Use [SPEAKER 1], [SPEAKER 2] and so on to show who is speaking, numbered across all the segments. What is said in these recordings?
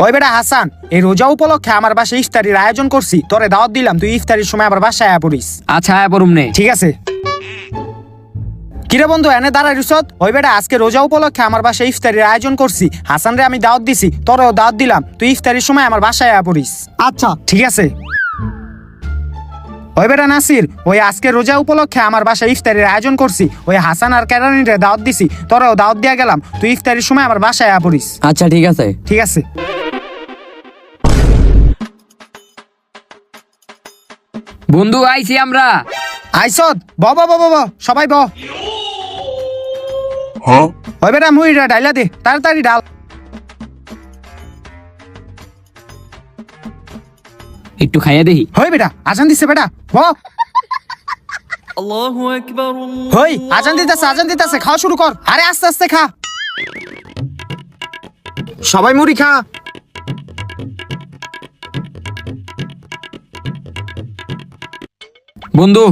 [SPEAKER 1] ওই বেটা হাসান, এই রোজা উপলক্ষে আমার বাসায় ইফতারির আয়োজন করছি, তোরে দাওয়াত দিলাম, তুই ইফতারির সময় আমার বাসায় আয়া পড়িস।
[SPEAKER 2] আচ্ছা আয়া পড়ুম নে।
[SPEAKER 1] ঠিক আছে। কিরে বন্ধু, এনে দাঁড়াই রিসত। ওই বেটা আজকে রোজা উপলক্ষে আমার বাসায় ইফতারির আয়োজন করছি, হাসান রে আমি দাওয়াত দিছি, তোরেও দাওয়াত দিলাম, তুই ইফতারির সময় আমার বাসায় আয়া পড়িস।
[SPEAKER 3] আচ্ছা
[SPEAKER 1] ঠিক আছে। ওই বেটা নাসির, ওই আজকে রোজা উপলক্ষে আমার বাসায় ইফতারির আয়োজন করছি, ওই হাসান আর কেরানিরে দাওয়াত দিছি, তোরেও দাওয়াত দিয়া গেলাম, তুই ইফতারির সময় আমার বাসায় আয়া পড়িস।
[SPEAKER 2] আচ্ছা ঠিক আছে।
[SPEAKER 1] ঠিক আছে।
[SPEAKER 2] বন্ধু আইছি আমরা।
[SPEAKER 1] আইসত ব ব ব ব ব, সবাই ব। ওই বেটা মুড়িটা ডাইলা দে, তাড়াতাড়ি ডাল।
[SPEAKER 2] একটু খাইয়া দেখি।
[SPEAKER 1] হই বেটা, আজান দিছে বেটা, ব। হই আজান দিতেছে, খাওয়া শুরু কর। আরে আস্তে আস্তে খা, সবাই মুড়ি খা।
[SPEAKER 2] বন্ধু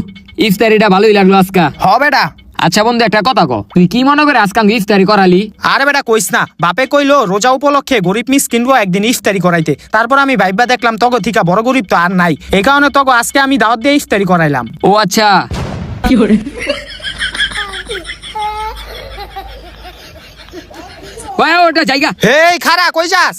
[SPEAKER 2] ইফতারিটা ভালোই লাগলো আজকা।
[SPEAKER 1] হ বেটা।
[SPEAKER 2] আচ্ছা বন্ধু একটা কথা ক, তুই কি মনে করে আজকে আমি ইফতারি করালি?
[SPEAKER 1] আরে বেটা কইস না, বাপে কইলো রোজা উপলক্ষে গরিব মিসকিনবো একদিন ইফতারি করাইতে, তারপর আমি ভাইবা দেখলাম তগো থিকা বড় গরিব তো আর নাই, এই কারণে তগো আজকে আমি দাওয়াত দিয়ে ইফতারি করাইলাম।
[SPEAKER 2] ও আচ্ছা। ওটা জায়গা।
[SPEAKER 1] হেই খারা, কই যাস?